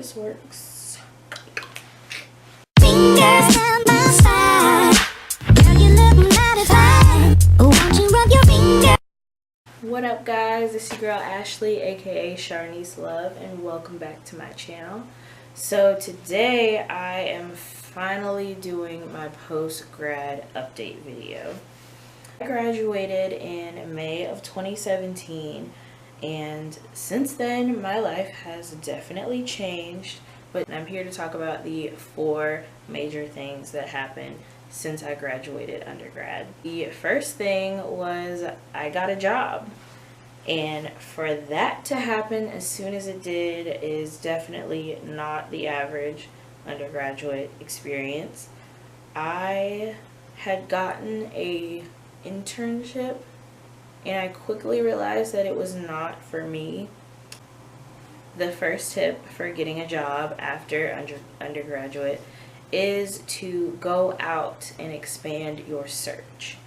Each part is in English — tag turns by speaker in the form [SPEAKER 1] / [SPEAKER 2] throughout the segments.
[SPEAKER 1] this works.
[SPEAKER 2] Fingers down my side. Girl, you look mighty fine. Won't you rub your finger?
[SPEAKER 1] What up, guys? It's your girl Ashley, aka Sharnice Love, and welcome back to my channel. So today I am finally doing my post-grad update video. I graduated in May of 2017, and since then my life has definitely changed, but I'm here to talk about the 4 major things that happened since I graduated undergrad. The first thing was I got a job. And for that to happen as soon as it did is definitely not the average undergraduate experience. I had gotten a internship and I quickly realized that it was not for me. The first tip for getting a job after undergraduate is to go out and expand your search.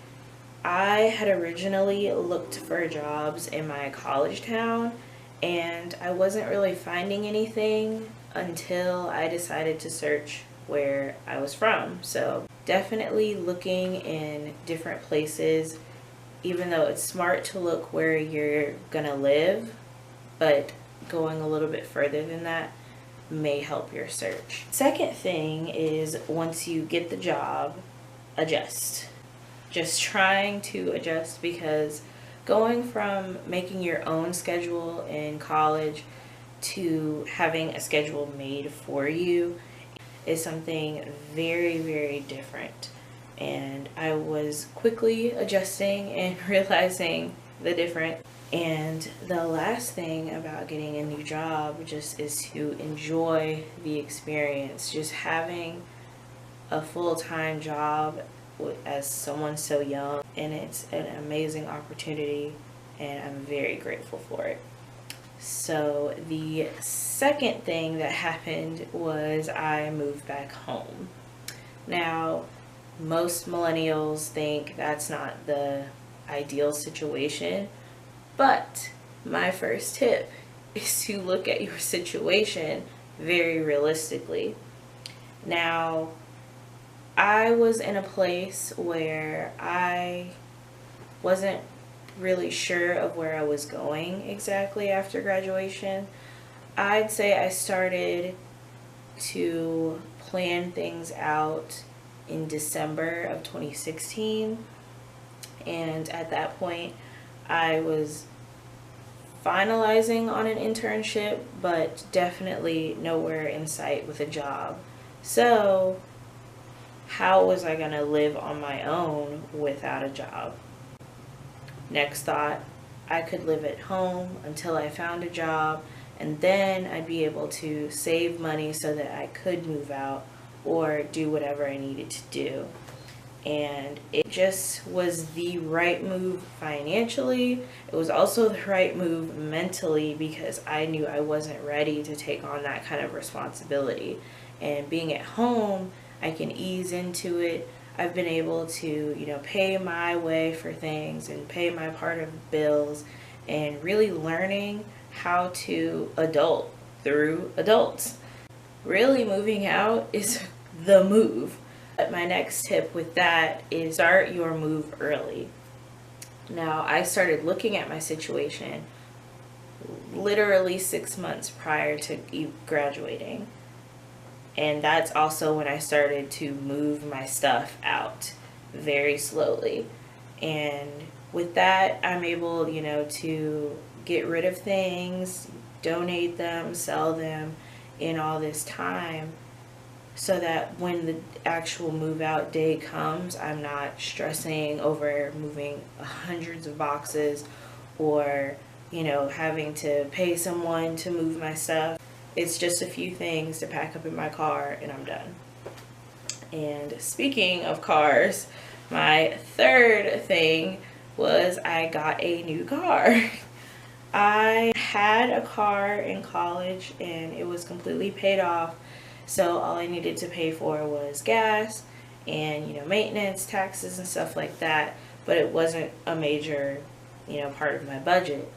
[SPEAKER 1] I had originally looked for jobs in my college town and I wasn't really finding anything until I decided to search where I was from. So definitely looking in different places, even though it's smart to look where you're gonna live, but going a little bit further than that may help your search. Second thing is, once you get the job, adjust. Just trying to adjust, because going from making your own schedule in college to having a schedule made for you is something very, very different. And I was quickly adjusting and realizing the difference. And the last thing about getting a new job just is to enjoy the experience. Just having a full-time job as someone so young, and it's an amazing opportunity and I'm very grateful for it. So the second thing that happened was I moved back home. Now, most millennials think that's not the ideal situation, but my first tip is to look at your situation very realistically. Now, I was in a place where I wasn't really sure of where I was going exactly after graduation. I'd say I started to plan things out in December of 2016, and at that point I was finalizing on an internship, but definitely nowhere in sight with a job. So how was I going to live on my own without a job? Next thought, I could live at home until I found a job, and then I'd be able to save money so that I could move out or do whatever I needed to do. And it just was the right move financially. It was also the right move mentally, because I knew I wasn't ready to take on that kind of responsibility. And being at home, I can ease into it. I've been able to, pay my way for things and pay my part of bills, and really learning how to adult through adults. Really, moving out is the move. But my next tip with that is start your move early. Now, I started looking at my situation literally 6 months prior to graduating. And that's also when I started to move my stuff out very slowly. And with that, I'm able, to get rid of things, donate them, sell them in all this time, so that when the actual move out day comes, I'm not stressing over moving hundreds of boxes or, having to pay someone to move my stuff. It's just a few things to pack up in my car and I'm done. And speaking of cars, my third thing was I got a new car. I had a car in college and it was completely paid off. So all I needed to pay for was gas and, maintenance, taxes and stuff like that. But it wasn't a major, part of my budget.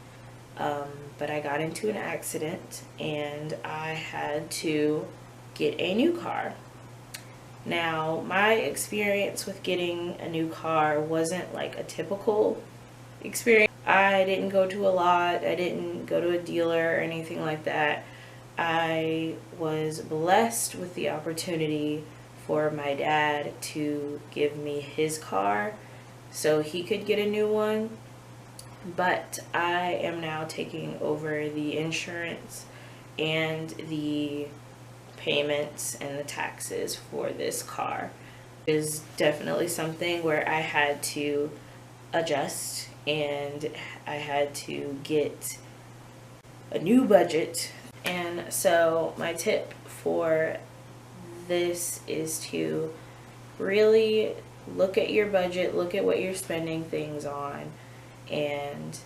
[SPEAKER 1] but I got into an accident and I had to get a new car. Now, my experience with getting a new car wasn't like a typical experience. I didn't go to a lot, I didn't go to a dealer or anything like that. I was blessed with the opportunity for my dad to give me his car so he could get a new one. But I am now taking over the insurance and the payments and the taxes for this car. It is definitely something where I had to adjust and I had to get a new budget. And so my tip for this is to really look at your budget, look at what you're spending things on, and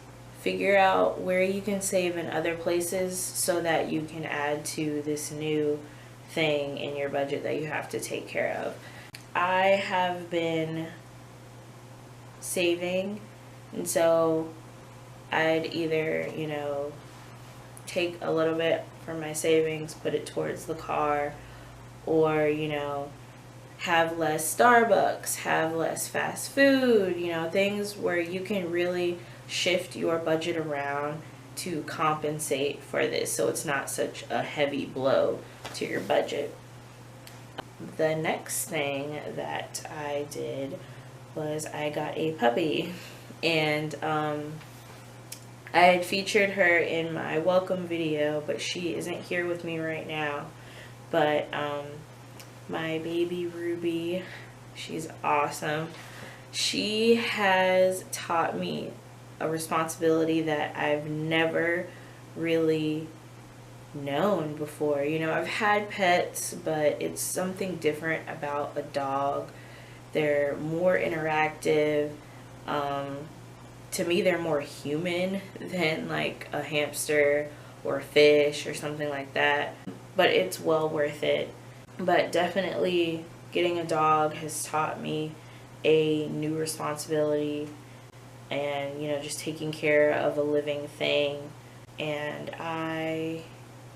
[SPEAKER 1] figure out where you can save in other places so that you can add to this new thing in your budget that you have to take care of. I have been saving, and so I'd either, take a little bit from my savings, put it towards the car, or, have less Starbucks, have less fast food, things where you can really shift your budget around to compensate for this so it's not such a heavy blow to your budget. The next thing that I did was I got a puppy, and I had featured her in my welcome video, but she isn't here with me right now. But my baby Ruby, she's awesome. She has taught me a responsibility that I've never really known before. I've had pets, but it's something different about a dog. They're more interactive. To me, they're more human than like a hamster or a fish or something like that. But it's well worth it. But definitely getting a dog has taught me a new responsibility and, just taking care of a living thing. And I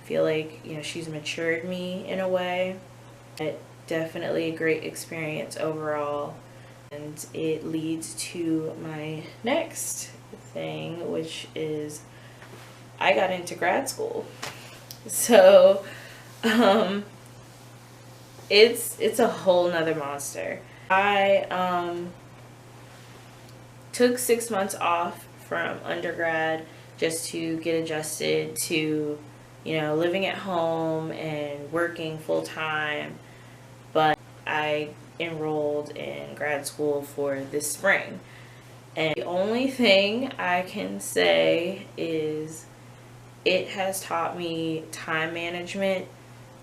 [SPEAKER 1] feel like, she's matured me in a way. But definitely a great experience overall. And it leads to my next thing, which is I got into grad school. So, it's a whole nother monster. I took 6 months off from undergrad just to get adjusted to, living at home and working full time. But I enrolled in grad school for this spring. And the only thing I can say is it has taught me time management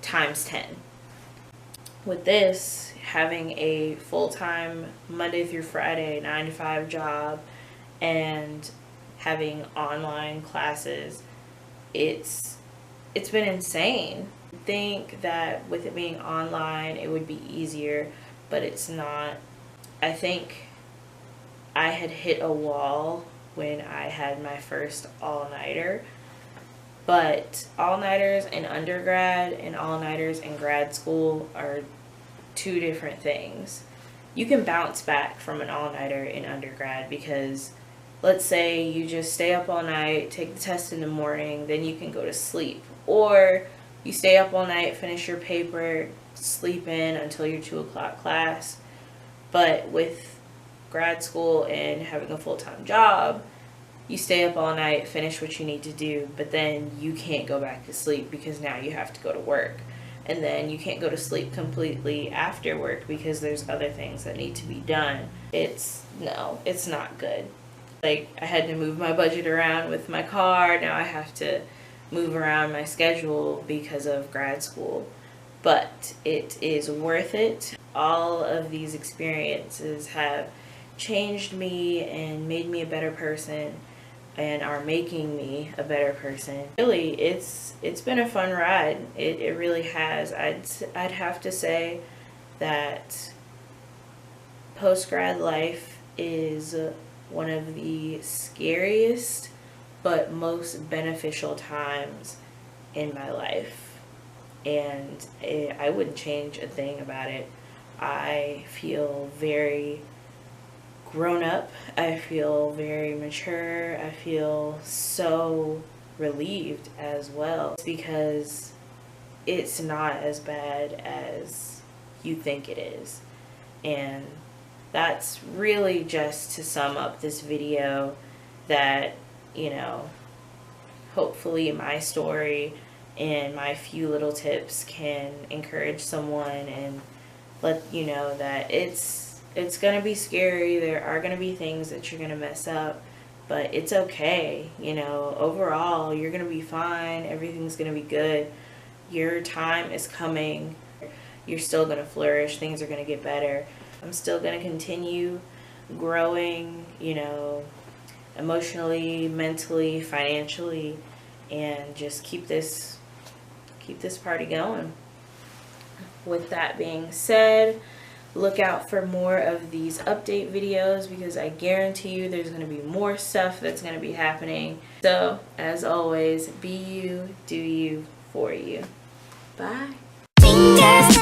[SPEAKER 1] times 10. With this, having a full-time Monday through Friday 9 to 5 job and having online classes, it's been insane. I think that with it being online it would be easier, but it's not. I think I had hit a wall when I had my first all-nighter. But all-nighters in undergrad and all-nighters in grad school are two different things. You can bounce back from an all-nighter in undergrad because let's say you just stay up all night, take the test in the morning, then you can go to sleep. Or you stay up all night, finish your paper, sleep in until your 2 o'clock class. But with grad school and having a full-time job, you stay up all night, finish what you need to do, but then you can't go back to sleep because now you have to go to work. And then you can't go to sleep completely after work because there's other things that need to be done. It's not good. Like, I had to move my budget around with my car. Now I have to move around my schedule because of grad school. But it is worth it. All of these experiences have changed me and made me a better person and are making me a better person. Really, it's been a fun ride. It really has. I'd have to say that post-grad life is one of the scariest but most beneficial times in my life. And I wouldn't change a thing about it. I feel very grown up. I feel very mature. I feel so relieved as well, because it's not as bad as you think it is. And that's really just to sum up this video, that, you know, hopefully my story and my few little tips can encourage someone and let you know that it's gonna be scary. There are gonna be things that you're gonna mess up, but it's okay. You know, overall, you're gonna be fine. Everything's gonna be good. Your time is coming. You're still gonna flourish. Things are gonna get better. I'm still gonna continue growing, you know, emotionally, mentally, financially, and just keep this party going. With that being said, look out for more of these update videos, because I guarantee you there's going to be more stuff that's going to be happening. So, as always, be you, do you, for you. Bye.
[SPEAKER 2] Fingers